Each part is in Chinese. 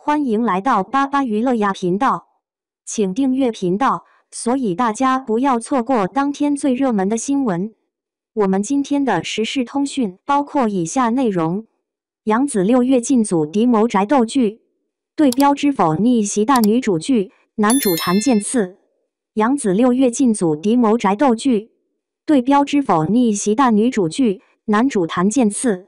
欢迎来到巴巴娱乐呀频道，请订阅频道，所以大家不要错过当天最热门的新闻。我们今天的时事通讯包括以下内容：杨紫6月进组敌谋宅斗剧，对标知否逆袭大女主剧，男主谭健次。杨紫6月进组敌谋宅斗剧，对标知否逆袭大女主剧，男主谭健次。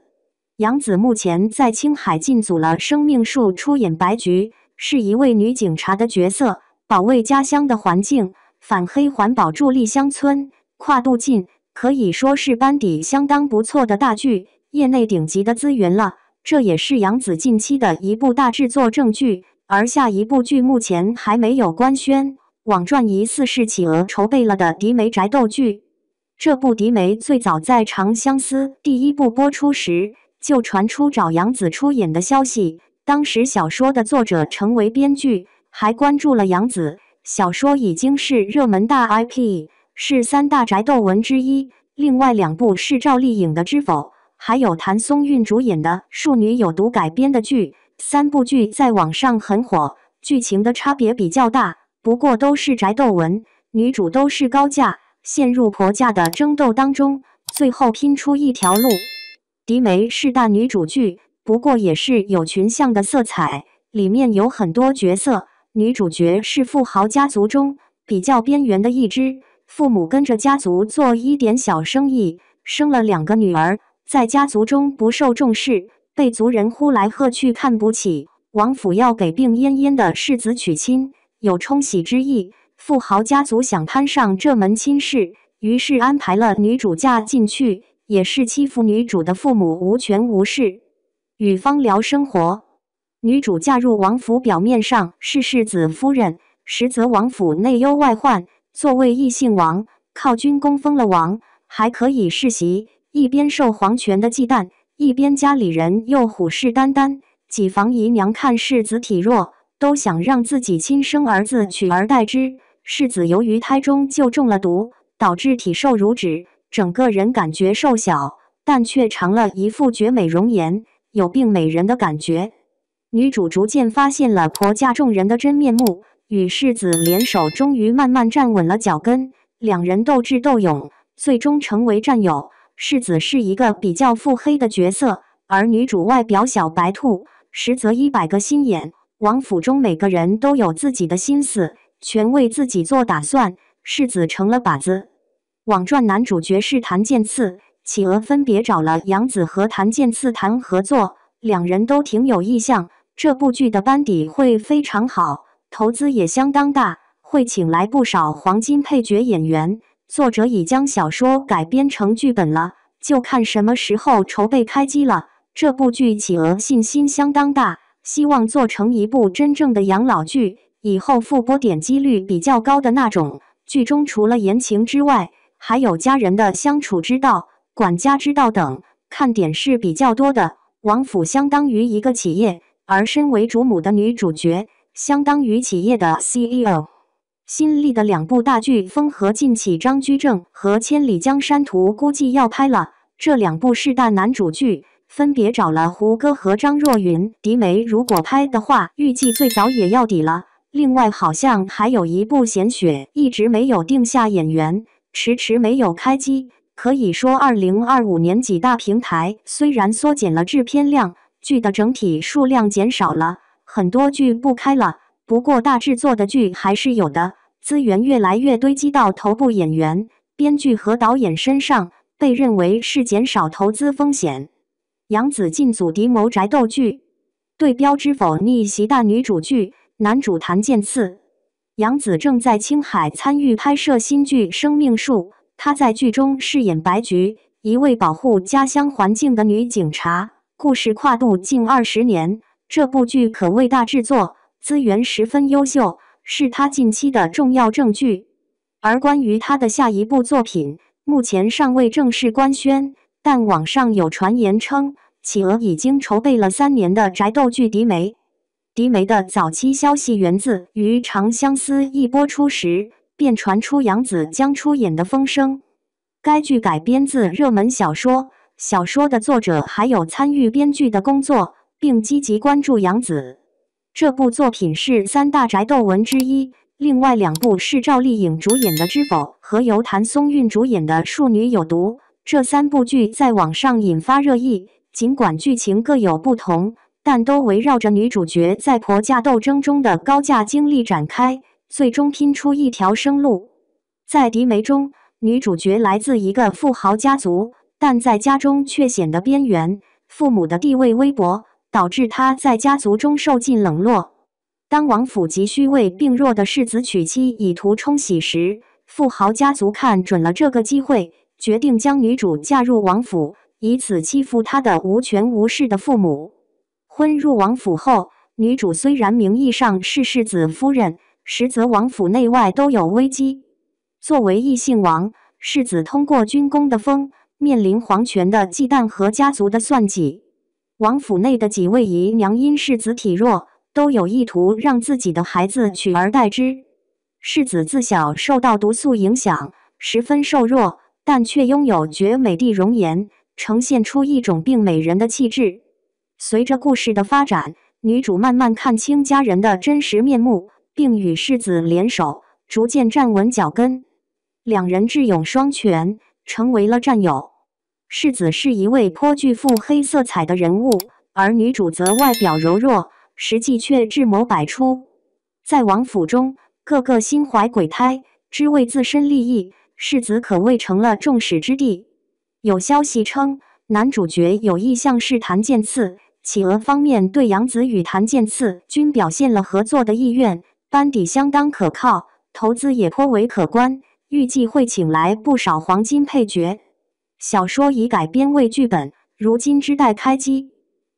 杨紫目前在青海进组了《生命树》出演白菊，是一位女警察的角色，保卫家乡的环境，反黑环保助力乡村，跨度近，可以说是班底相当不错的大剧，业内顶级的资源了。这也是杨紫近期的一部大制作正剧，而下一部剧目前还没有官宣。网传疑似是企鹅筹备了的敌媒宅斗剧。这部敌媒最早在《长相思》第一部播出时，就传出找杨紫出演的消息，当时小说的作者成为编剧，还关注了杨紫。小说已经是热门大 IP， 是3大宅斗文之一。另外2部是赵丽颖的《知否》，还有谭松韵主演的《庶女有毒》改编的剧。3部剧在网上很火，剧情的差别比较大，不过都是宅斗文，女主都是高价，陷入婆家的争斗当中，最后拼出一条路。敌媒是大女主剧，不过也是有群像的色彩，里面有很多角色。女主角是富豪家族中比较边缘的一支，父母跟着家族做一点小生意，生了2个女儿，在家族中不受重视，被族人呼来喝去看不起。王府要给病恹恹的世子娶亲，有冲喜之意，富豪家族想攀上这门亲事，于是安排了女主嫁进去，也是欺负女主的父母无权无势。与芳聊生活，女主嫁入王府，表面上是世子夫人，实则王府内忧外患，作为异姓王，靠军功封了王，还可以世袭，一边受皇权的忌惮，一边家里人又虎视眈眈，几房姨娘看世子体弱，都想让自己亲生儿子取而代之。世子由于胎中就中了毒，导致体瘦如纸，整个人感觉瘦小，但却长了一副绝美容颜，有病美人的感觉。女主逐渐发现了婆家众人的真面目，与世子联手，终于慢慢站稳了脚跟。2人斗智斗勇，最终成为战友。世子是一个比较腹黑的角色，而女主外表小白兔，实则100个心眼。王府中每个人都有自己的心思，全为自己做打算。世子成了靶子。网传男主角是谭健次，企鹅分别找了杨紫和谭健次谈合作，2人都挺有意向。这部剧的班底会非常好，投资也相当大，会请来不少黄金配角演员。作者已将小说改编成剧本了，就看什么时候筹备开机了。这部剧企鹅信心相当大，希望做成一部真正的养老剧，以后复播点击率比较高的那种。剧中除了言情之外，还有家人的相处之道、管家之道等，看点是比较多的。王府相当于一个企业，而身为主母的女主角相当于企业的 CEO。新立的2部大剧《风和劲起》张居正和《千里江山图》估计要拍了，这2部是大男主剧，分别找了胡歌和张若昀。敌媒如果拍的话，预计最早也要底了。另外好像还有一部《贤雪》，一直没有定下演员，迟迟没有开机。可以说2025年几大平台虽然缩减了制片量，剧的整体数量减少了，很多剧不开了，不过大制作的剧还是有的，资源越来越堆积到头部演员、编剧和导演身上，被认为是减少投资风险。杨紫进组敌谋宅斗剧，对标知否逆袭大女主剧，男主谭健次。杨紫正在青海参与拍摄新剧《生命树》，她在剧中饰演白菊，一位保护家乡环境的女警察，故事跨度近20年。这部剧可谓大制作，资源十分优秀，是她近期的重要正剧。而关于她的下一部作品，目前尚未正式官宣，但网上有传言称，企鹅已经筹备了3年的宅斗剧《敌媒》。敌媒的早期消息源自于《长相思》一播出时，便传出杨紫将出演的风声。该剧改编自热门小说，小说的作者还有参与编剧的工作，并积极关注杨紫。这部作品是三大宅斗文之一，另外2部是赵丽颖主演的《知否》和由谭松韵主演的《庶女有毒》。这3部剧在网上引发热议，尽管剧情各有不同，但都围绕着女主角在婆家斗争中的高价经历展开，最终拼出一条生路。在迪梅中，女主角来自一个富豪家族，但在家中却显得边缘，父母的地位微薄，导致她在家族中受尽冷落。当王府急需为病弱的世子娶妻以图冲喜时，富豪家族看准了这个机会，决定将女主嫁入王府，以此欺负她的无权无势的父母。婚入王府后，女主虽然名义上是世子夫人，实则王府内外都有危机。作为异姓王，世子通过军功的封，面临皇权的忌惮和家族的算计。王府内的几位姨娘因世子体弱，都有意图让自己的孩子取而代之。世子自小受到毒素影响，十分瘦弱，但却拥有绝美的容颜，呈现出一种病美人的气质。随着故事的发展，女主慢慢看清家人的真实面目，并与世子联手，逐渐站稳脚跟。2人智勇双全，成为了战友。世子是一位颇具腹黑色彩的人物，而女主则外表柔弱，实际却智谋百出。在王府中，个个心怀鬼胎，只为自身利益，世子可谓成了众矢之的。有消息称，男主角有意向是谭健次，企鹅方面对杨紫与谭健次均表现了合作的意愿，班底相当可靠，投资也颇为可观，预计会请来不少黄金配角。小说已改编为剧本，如今之待开机。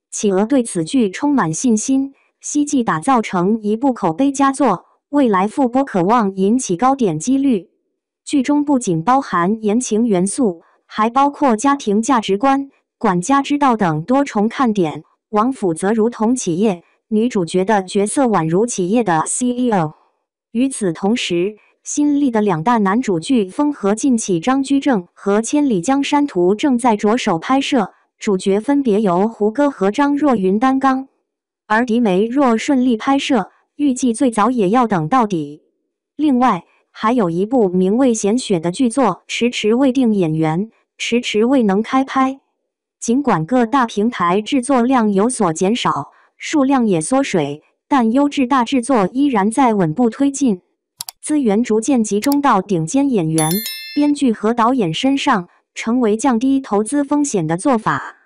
企鹅对此剧充满信心，希冀打造成一部口碑佳作，未来复播可望引起高点击率。剧中不仅包含言情元素，还包括家庭价值观、管家之道等多重看点。王府则如同企业，女主角的角色宛如企业的 CEO。与此同时，新立的2大男主剧《风和劲起》张居正和《千里江山图》正在着手拍摄，主角分别由胡歌和张若昀担纲。而迪梅若顺利拍摄，预计最早也要等到底。另外，还有一部名为《贤雪》的剧作迟迟未定演员，迟迟未能开拍。尽管各大平台制作量有所减少，数量也缩水，但优质大制作依然在稳步推进。资源逐渐集中到顶尖演员、编剧和导演身上，成为降低投资风险的做法。